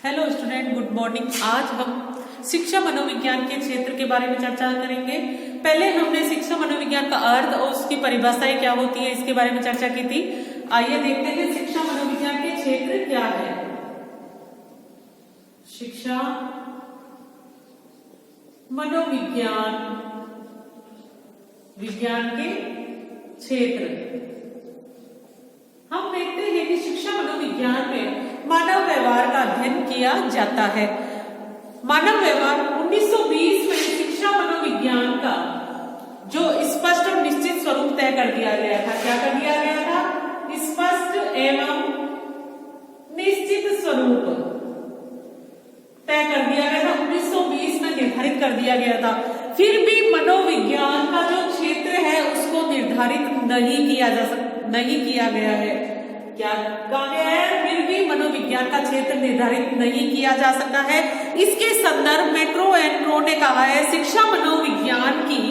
Hello student, good morning. आज हम शिक्षा मनोविज्ञान के क्षेत्र के बारे में चर्चा करेंगे। पहले हमने शिक्षा मनोविज्ञान का अर्थ और उसकी परिभाषाएं क्या होती है इसके बारे में चर्चा की थी। आइए देखते हैं शिक्षा मनोविज्ञान के क्षेत्र क्या है। शिक्षा मनोविज्ञान विज्ञान के क्षेत्र हम देखते हैं कि शिक्षा मनोविज्ञान में मानव व्यवहार का अध्ययन किया जाता है। मानव व्यवहार 1920 में शिक्षा मनोविज्ञान का जो स्पष्ट और निश्चित स्वरूप तय कर दिया गया था। क्या कर दिया गया था? स्पष्ट एवं निश्चित स्वरूप तय कर दिया गया था। 1920 में निर्धारित कर दिया गया था। फिर भी मनोविज्ञान का जो क्षेत्र है उसको निर्धारित नहीं किया गया है। क्या कहा गया है? फिर भी मनोविज्ञान का क्षेत्र निर्धारित नहीं किया जा सकता है। इसके संदर्भ में क्रो एंड क्रो ने कहा है शिक्षा मनोविज्ञान की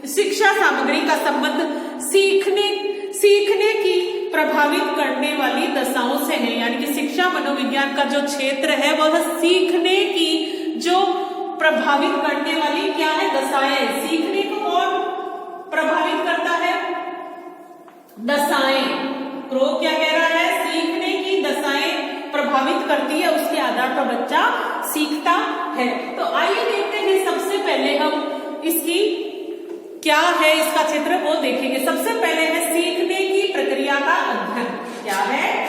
शिक्षा सामग्री का संबंध सीखने की प्रभावित करने वाली दशाओं से है। यानी कि शिक्षा मनोविज्ञान का जो क्षेत्र है वह सीखने की जो प्रभावित करने वाली क्या है? दशाएं। सीखने को कौन प्रभावित करता है? दशाएं। क्रो क्या कह रहा है? सीखने की दशाएं प्रभावित करती है, उसके आधार पर बच्चा सीखता है। तो आइए देखते हैं, सबसे पहले हम इसकी क्या है इसका क्षेत्र वो देखेंगे। सबसे पहले है सीखने की प्रक्रिया का अध्ययन। क्या है?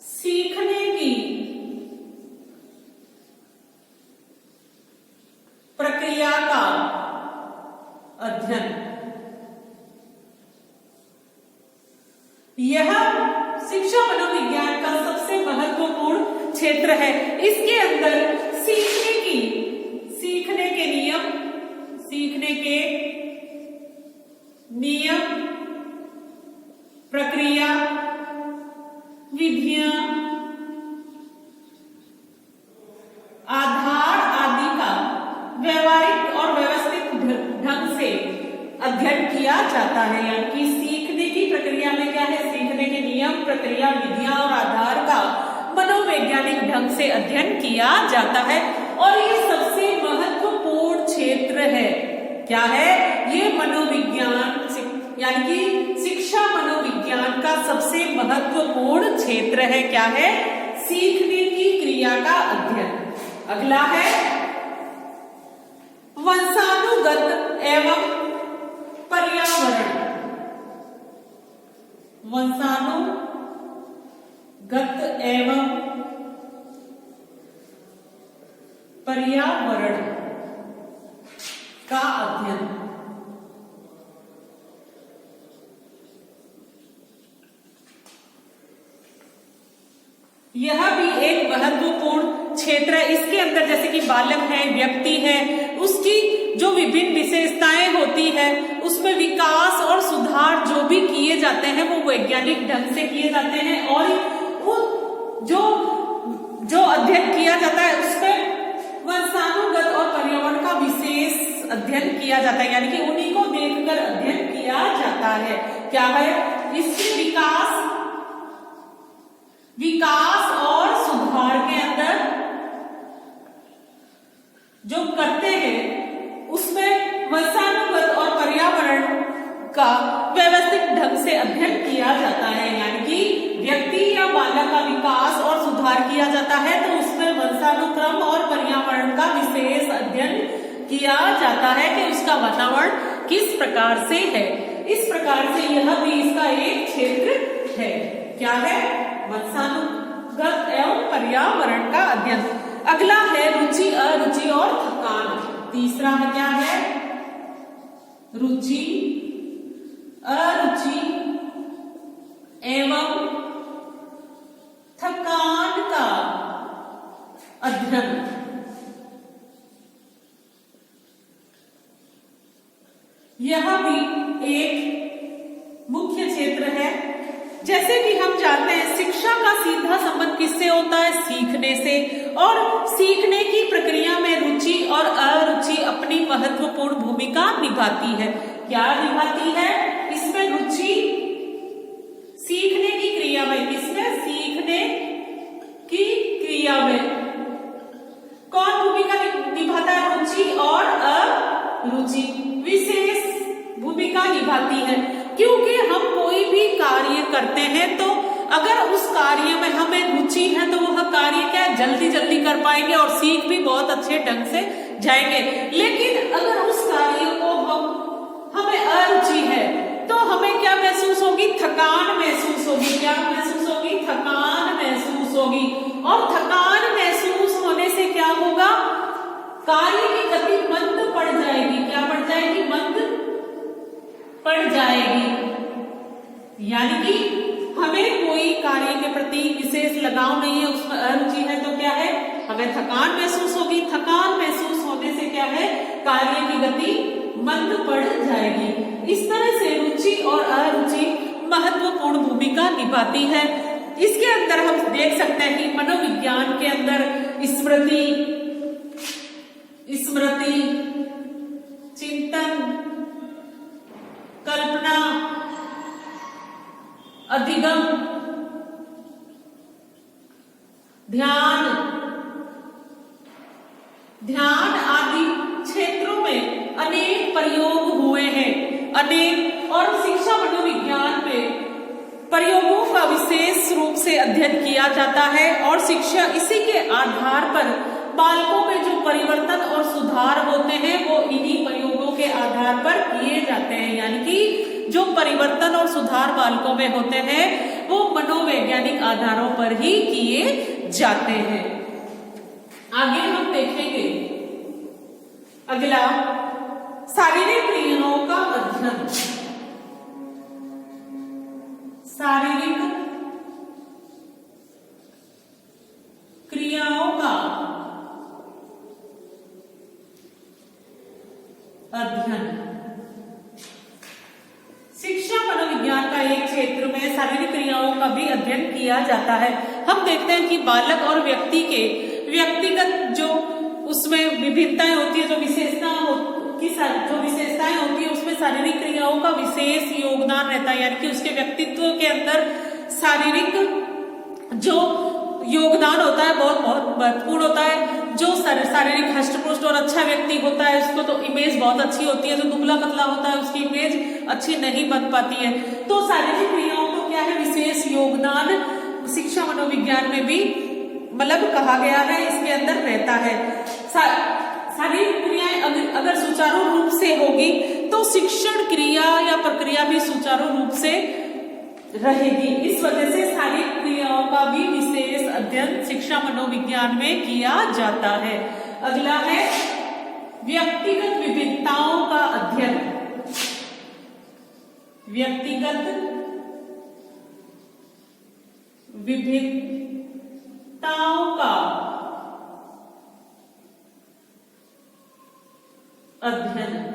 सीखने की प्रक्रिया का अध्ययन। यह शिक्षा मनोविज्ञान का सबसे महत्वपूर्ण क्षेत्र है। इसके अंदर सीखने के नियम, प्रक्रिया, विधियां, आधार आदि का व्यवहारिक और व्यवस्थित ढंग से अध्ययन किया जाता है। यानी कि सीखने की प्रक्रिया में क्या है? सीखने के नियम, प्रक्रिया, विधियां और आधार का मनोवैज्ञानिक ढंग से अध्ययन किया जाता है और ये सबसे महत्वपूर्ण क्षेत्र है। क्या है? ये मनोविज्ञान यानी कि शिक्षा मनोविज्ञान का सबसे महत्वपूर्ण क्षेत्र है। क्या है? सीखने की क्रिया का अध्ययन। अगला है वंशानुगत एवं पर्यावरण। वंशानुगत एवं पर्यावरण का अध्ययन। यह भी एक महत्वपूर्ण क्षेत्र है। इसके अंदर जैसे कि बालक है, व्यक्ति है, उसकी जो विभिन्न विशेषताएं होती है उसमें विकास और सुधार जो भी किए जाते हैं वो वैज्ञानिक ढंग से किए जाते हैं और जो अध्ययन किया जाता है उसमें वंशानुगत और पर्यावरण का विशेष अध्ययन किया जाता है। यानी कि उन्हीं को देखकर अध्ययन किया जाता है। क्या है? इसके विकास और सुधार के अंदर जो करते हैं उसमें वंशानुगत और पर्यावरण का व्यवस्थित ढंग से अध्ययन किया जाता है। यानी कि व्यक्ति या बालक का विकास और सुधार किया जाता है तो उसमें वंशानुक्रम और पर्यावरण का विशेष अध्ययन किया जाता है कि उसका वातावरण किस प्रकार से है। इस प्रकार से यह भी इसका एक क्षेत्र है। क्या है? वंशानुगत एवं पर्यावरण का अध्ययन। अगला है रुचि, अरुचि और थकान। तीसरा है क्या है? रुचि, अरुचि एवं थकान का अध्ययन। यह भी एक मुख्य क्षेत्र है। जैसे कि हम जानते हैं शिक्षा का सीधा संबंध किससे होता है? सीखने से। और सीखने की प्रक्रिया में रुचि और अरुचि अपनी महत्वपूर्ण भूमिका निभाती है। क्या निभाती है? इसमें रुचि सीखने की क्रिया में, इसमें सीखने की क्योंकि हम कोई भी कार्य करते हैं तो अगर उस कार्य में हमें रुचि है तो वह कार्य क्या जल्दी जल्दी कर पाएंगे और सीख भी बहुत अच्छे ढंग से जाएंगे। लेकिन अगर उस कार्य को हमें अरुचि है तो हमें क्या महसूस होगी, थकान महसूस होगी। क्या महसूस होगी, थकान महसूस होगी। और थकान महसूस होने से क्या होगा, कार्य की गति मंद पड़ जाएगी। क्या पड़ जाएगी, मंद पड़ जाएगी। यानी कि हमें कोई कार्य के प्रति विशेष लगाव नहीं है, उसमें अरुचि है तो क्या है, हमें थकान महसूस होगी। थकान महसूस होने से क्या है, कार्य की गति मंद पड़ जाएगी। इस तरह से रुचि और अरुचि महत्वपूर्ण भूमिका निभाती है। इसके अंदर हम देख सकते हैं कि मनोविज्ञान के अंदर स्मृति, चिंतन, कल्पना, अधिगम, ध्यान आदि क्षेत्रों में अनेक प्रयोग हुए हैं। अनेक और शिक्षा मनोविज्ञान में प्रयोगों का विशेष रूप से अध्ययन किया जाता है और शिक्षा इसी के आधार पर बालकों में जो परिवर्तन और सुधार होते हैं वो इन्हीं प्रयोगों के आधार पर किए जाते हैं। यानी कि जो परिवर्तन और सुधार बालकों में होते हैं वो मनोवैज्ञानिक आधारों पर ही किए जाते हैं। आगे हम देखेंगे अगला, शारीरिक क्रियाओं का अध्ययन। शारीरिक क्रियाओं का अध्ययन। शिक्षा मनोविज्ञान का एक क्षेत्र में शारीरिक क्रियाओं का भी अध्ययन किया जाता है। हम देखते हैं कि बालक और व्यक्ति के व्यक्तिगत जो उसमें विभिन्नताएं होती है, जो विशेषताएं होती है उसमें शारीरिक क्रियाओं का विशेष योगदान रहता है। यानी कि उसके व्यक्तित्व के अंदर शारीरिक जो योगदान होता है बहुत महत्वपूर्ण होता है। जो शारीरिक हष्ट-पुष्ट और अच्छा व्यक्ति होता है उसको तो इमेज बहुत अच्छी होती है, जो दुबला पतला होता है उसकी इमेज अच्छी नहीं बन पाती है। तो शारीरिक क्रियाओं को क्या है, विशेष योगदान शिक्षा मनोविज्ञान में भी मतलब कहा गया है, इसके अंदर रहता है। शारीरिक क्रियाएं अगर सुचारू रूप से होगी तो शिक्षण क्रिया या प्रक्रिया भी सुचारू रूप से रहेगी। इस वजह से शारीरिक क्रियाओं का भी विशेष अध्ययन शिक्षा मनोविज्ञान में किया जाता है। अगला है व्यक्तिगत विभिन्नताओं का अध्ययन। व्यक्तिगत विभिन्नताओं का अध्ययन।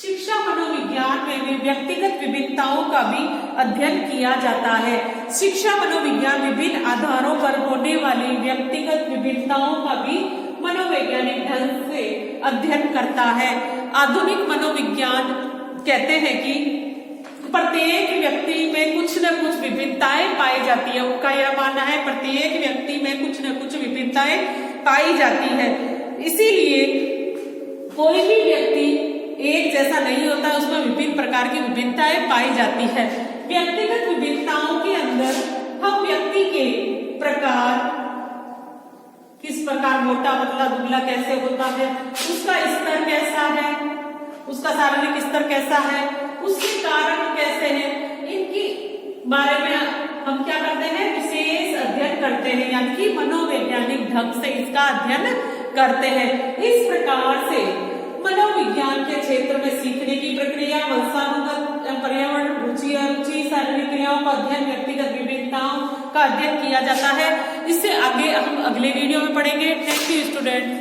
शिक्षा मनोविज्ञान में व्यक्तिगत विभिन्नताओं का भी अध्ययन किया जाता है। शिक्षा मनोविज्ञान विभिन्न आधारों पर होने वाली व्यक्तिगत विभिन्नताओं का भी मनोवैज्ञानिक ढंग से अध्ययन करता है। आधुनिक मनोविज्ञान कहते हैं कि प्रत्येक व्यक्ति में कुछ न कुछ विभिन्नताएं पाई जाती है। उनका यह मानना है प्रत्येक व्यक्ति में कुछ न कुछ विभिन्नताएं पाई जाती है, इसीलिए कोई भी व्यक्ति एक जैसा नहीं होता, उसमें विभिन्न प्रकार की विभिन्नताएं पाई जाती है। व्यक्तिगत विभिन्नताओं के अंदर हम व्यक्ति के प्रकार, किस प्रकार मोटा पतला दुबला कैसे होता है, उसका स्तर कैसा है, उसका शारीरिक स्तर कैसा है, उसके कारण कैसे हैं, इनकी बारे में हम क्या करते हैं, विशेष अध्ययन करते हैं। यानी कि मनोवैज्ञानिक ढंग से इसका अध्ययन करते हैं। इस प्रकार से मनोविज्ञान के क्षेत्र में सीखने की प्रक्रिया, वंशानुगत, पर्यावरण, रुचि अरुचि, शारीरिक क्रियाओं का अध्ययन, व्यक्तिगत विभिन्नताओं का अध्ययन किया जाता है। इससे आगे हम अगले वीडियो में पढ़ेंगे। Thank you student.